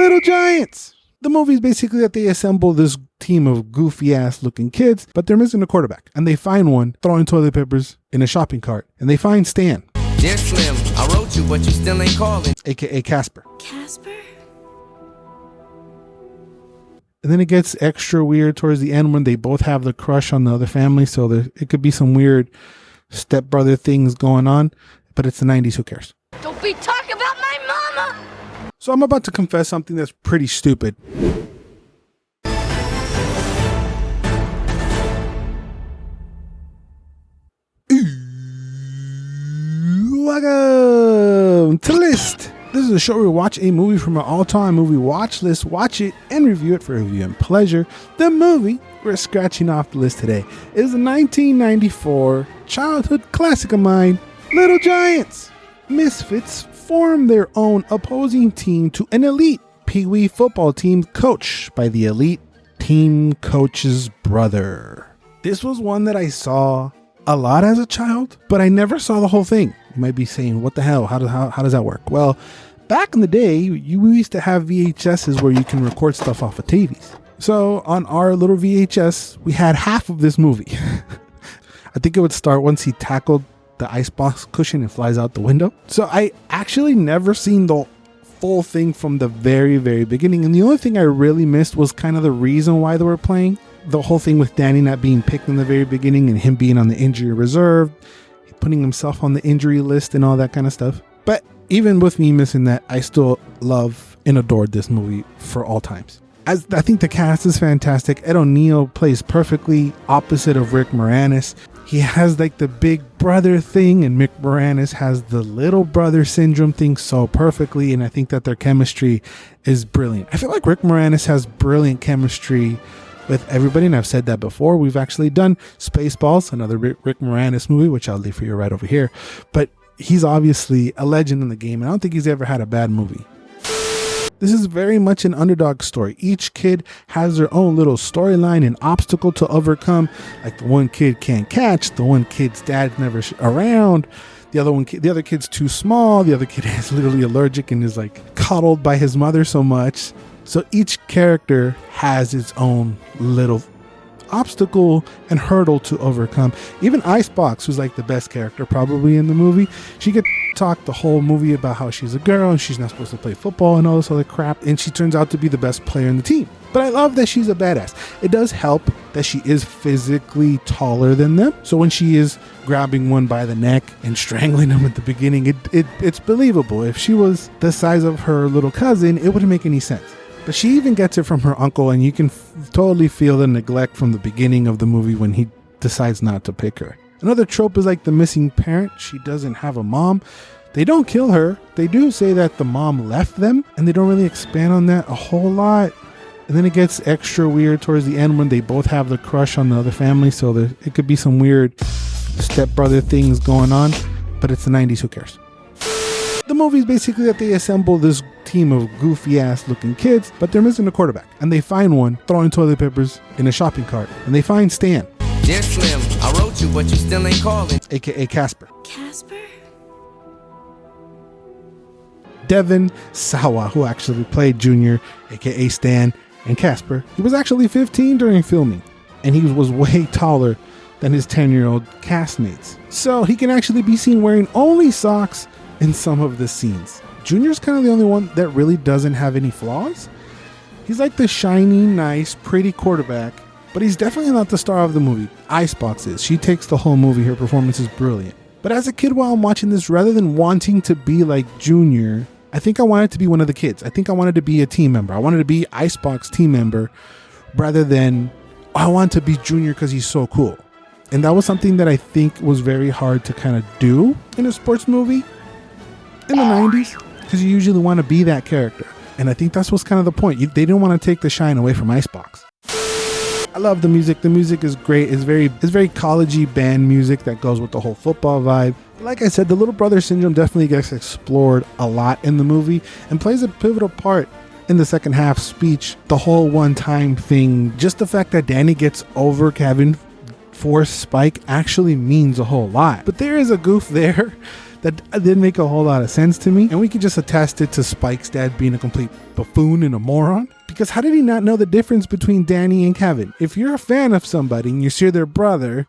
Little Giants. The movie is basically that they assemble this team of goofy ass looking kids, but they're missing a quarterback. And they find one throwing toilet papers in a shopping cart. And they find Stan. Dear Slim, I wrote you, but you still ain't calling. AKA Casper. Casper? And then it gets extra weird towards the end when they both have the crush on the other family. So it could be some weird stepbrother things going on. But it's the 90s. Who cares? Don't be talking about my mama! So I'm about to confess something that's pretty stupid. Welcome to List. This is a show where we watch a movie from an all-time movie watch list, watch it, and review it for review and pleasure. The movie we're scratching off the list today is a 1994 childhood classic of mine, Little Giants. Misfits form their own opposing team to an elite Pee-wee football team coached by the elite team coach's brother. This was one that I saw a lot as a child, but I never saw the whole thing. You might be saying, what the hell? How does that work? Well, back in the day, we used to have VHSs where you can record stuff off of TVs. So on our little VHS, we had half of this movie. I think it would start once he tackled the icebox cushion and flies out the window. So I actually never seen the full thing from the very, very beginning. And the only thing I really missed was kind of the reason why they were playing. The whole thing with Danny not being picked in the very beginning and him being on the injury reserve, putting himself on the injury list and all that kind of stuff. But even with me missing that, I still love and adored this movie for all times. As I think the cast is fantastic. Ed O'Neill plays perfectly opposite of Rick Moranis. He has like the big brother thing, and Mick Moranis has the little brother syndrome thing so perfectly. And I think that their chemistry is brilliant. I feel like Rick Moranis has brilliant chemistry with everybody, and I've said that before. We've actually done Spaceballs, another Rick Moranis movie, which I'll leave for you right over here. But he's obviously a legend in the game, and I don't think he's ever had a bad movie. This is very much an underdog story. Each kid has their own little storyline and obstacle to overcome. Like the one kid can't catch, the one kid's dad's never around, the other kid's too small, the other kid is literally allergic and is like coddled by his mother so much. So each character has its own little obstacle and hurdle to overcome. Even Icebox, who's like the best character probably in the movie, she gets talked the whole movie about how she's a girl and she's not supposed to play football and all this other crap, and she turns out to be the best player in the team. But I love that she's a badass. It does help that she is physically taller than them, so when she is grabbing one by the neck and strangling him at the beginning, it's believable. If she was the size of her little cousin, it wouldn't make any sense. But she even gets it from her uncle, and you can totally feel the neglect from the beginning of the movie when he decides not to pick her. Another trope is like the missing parent. She doesn't have a mom. They don't kill her. They do say that the mom left them, and they don't really expand on that a whole lot. And then it gets extra weird towards the end when they both have the crush on the other family. So it could be some weird stepbrother things going on, but it's the 90s. Who cares? The movie is basically that they assemble this team of goofy ass looking kids, but they're missing a quarterback. And they find one throwing toilet papers in a shopping cart. And they find Stan. Dear Slim, I wrote you, but you still ain't calling. AKA Casper. Casper? Devin Sawa, who actually played Junior, AKA Stan, and Casper. He was actually 15 during filming, and he was way taller than his 10-year-old castmates. So he can actually be seen wearing only socks in some of the scenes. Junior's kind of the only one that really doesn't have any flaws. He's like the shiny, nice, pretty quarterback, but he's definitely not the star of the movie. Icebox is. She takes the whole movie. Her performance is brilliant. But as a kid, while I'm watching this, rather than wanting to be like Junior, I think I wanted to be one of the kids. I think I wanted to be a team member. I wanted to be Icebox team member rather than I want to be Junior because he's so cool. And that was something that I think was very hard to kind of do in a sports movie in the 90s, because you usually want to be that character. And I think that's what's kind of the point. They didn't want to take the shine away from Icebox. I love the music. The music is great. It's very college-y band music that goes with the whole football vibe. Like I said, the little brother syndrome definitely gets explored a lot in the movie and plays a pivotal part in the second half speech. The whole one-time thing, just the fact that Danny gets over having for Spike actually means a whole lot. But there is a goof there that didn't make a whole lot of sense to me. And we can just attest it to Spike's dad being a complete buffoon and a moron. Because how did he not know the difference between Danny and Kevin? If you're a fan of somebody and you see their brother,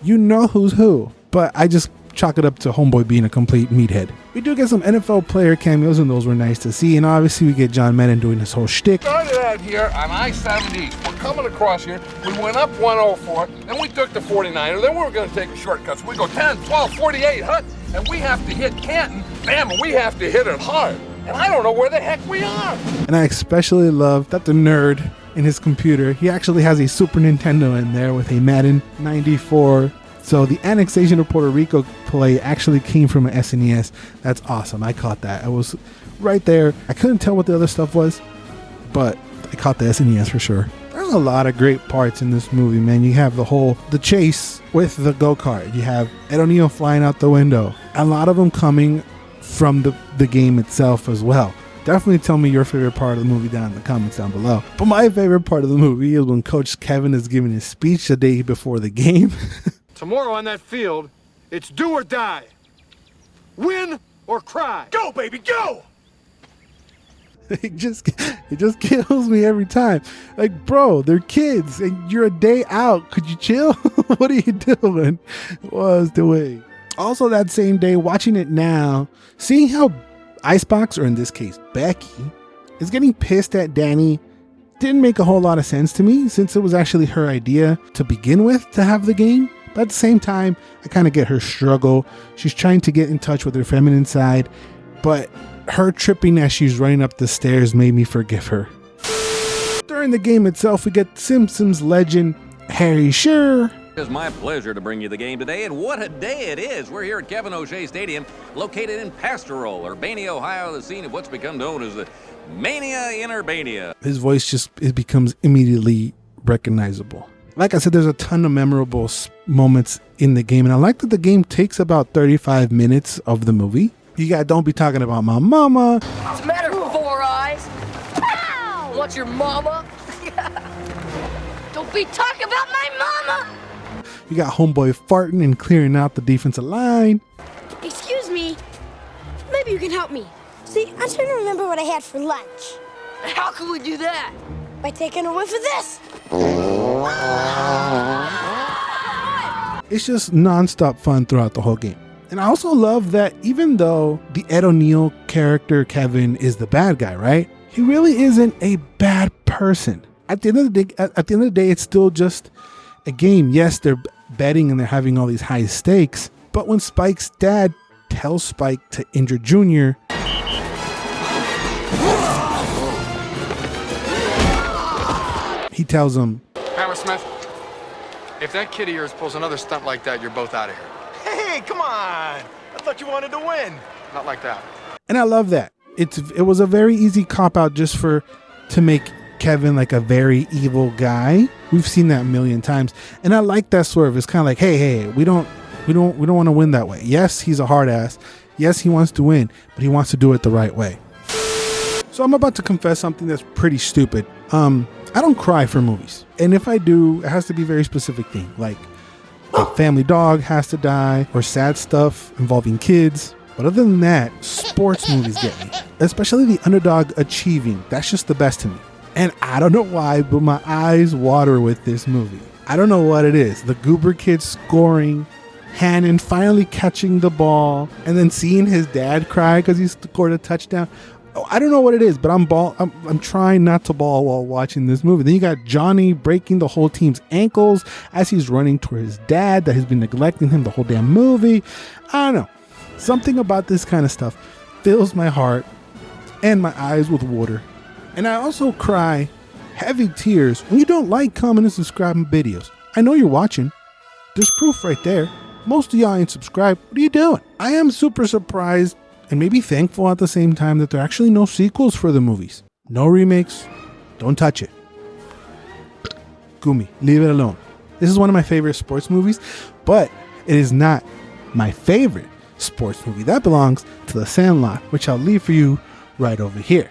you know who's who. But I just chalk it up to Homeboy being a complete meathead. We do get some NFL player cameos, and those were nice to see. And obviously we get John Madden doing his whole shtick. Started out here on I-70. We're coming across here. We went up 104, then we took the 49er, then we were going to take a shortcut. So we go 10, 12, 48, Hut, and we have to hit Canton. Bam, and we have to hit it hard. And I don't know where the heck we are. And I especially love that the nerd in his computer, he actually has a Super Nintendo in there with a Madden 94. So the annexation of Puerto Rico play actually came from an SNES. That's awesome. I caught that. I was right there. I couldn't tell what the other stuff was, but I caught the SNES for sure. There's a lot of great parts in this movie, man. You have the chase with the go-kart. You have Ed O'Neill flying out the window. A lot of them coming from the game itself as well. Definitely tell me your favorite part of the movie down in the comments down below. But my favorite part of the movie is when Coach Kevin is giving his speech the day before the game. Tomorrow on that field, it's do or die. Win or cry. Go, baby, go! It just kills me every time. Like, bro, they're kids and you're a day out. Could you chill? What are you doing? Was the way. Also that same day, watching it now, seeing how Icebox, or in this case Becky, is getting pissed at Danny didn't make a whole lot of sense to me, since it was actually her idea to begin with to have the game. But at the same time, I kind of get her struggle. She's trying to get in touch with her feminine side, but her tripping as she's running up the stairs made me forgive her. During the game itself, we get Simpsons legend Harry Shearer. It's my pleasure to bring you the game today, and what a day it is. We're here at Kevin O'Shea Stadium, located in Pastoral, Urbana, Ohio, the scene of what's become known as the Mania in Urbana. His voice it becomes immediately recognizable. Like I said, there's a ton of memorable moments in the game, and I like that the game takes about 35 minutes of the movie. You got Don't Be Talking About My Mama. What's the matter, Four Eyes? Ow! What's your mama? Don't be talking about my mama! You got Homeboy farting and clearing out the defensive line. Excuse me. Maybe you can help me. See, I'm trying to remember what I had for lunch. How can we do that? By taking a whiff of this. It's just nonstop fun throughout the whole game. And I also love that even though the Ed O'Neill character, Kevin, is the bad guy, right? He really isn't a bad person. At the end of the day, it's still just a game. Yes, they're betting and they're having all these high stakes. But when Spike's dad tells Spike to injure Junior, he tells him, Hammersmith, if that kid of yours pulls another stunt like that, you're both out of here. Hey, come on! I thought you wanted to win. Not like that. and I love that. It was a very easy cop out just to make Kevin like a very evil guy. We've seen that a million times, and I like that swerve. It's kind of like, hey, we don't want to win that way. Yes, he's a hard ass. Yes, he wants to win, but he wants to do it the right way. So I'm about to confess something that's pretty stupid. I don't cry for movies, and if I do, it has to be a very specific thing, like a family dog has to die or sad stuff involving kids. But other than that, sports movies get me, especially the underdog achieving. That's just the best to me. And I don't know why, but my eyes water with this movie. I don't know what it is. The Goober kid scoring, Hannon finally catching the ball, and then seeing his dad cry because he scored a touchdown. Oh, I don't know what it is, but I'm trying not to bawl while watching this movie. Then you got Johnny breaking the whole team's ankles as he's running toward his dad that has been neglecting him the whole damn movie. I don't know. Something about this kind of stuff fills my heart and my eyes with water. And I also cry heavy tears when you don't like, comment, and subscribe my videos. I know you're watching. There's proof right there. Most of y'all ain't subscribed. What are you doing? I am super surprised and maybe thankful at the same time that there are actually no sequels for the movies. No remakes. Don't touch it. Gumi, leave it alone. This is one of my favorite sports movies, but it is not my favorite sports movie. That belongs to The Sandlot, which I'll leave for you right over here.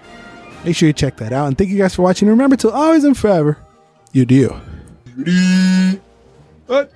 Make sure you check that out, and thank you guys for watching. Remember to always and forever, you do. What?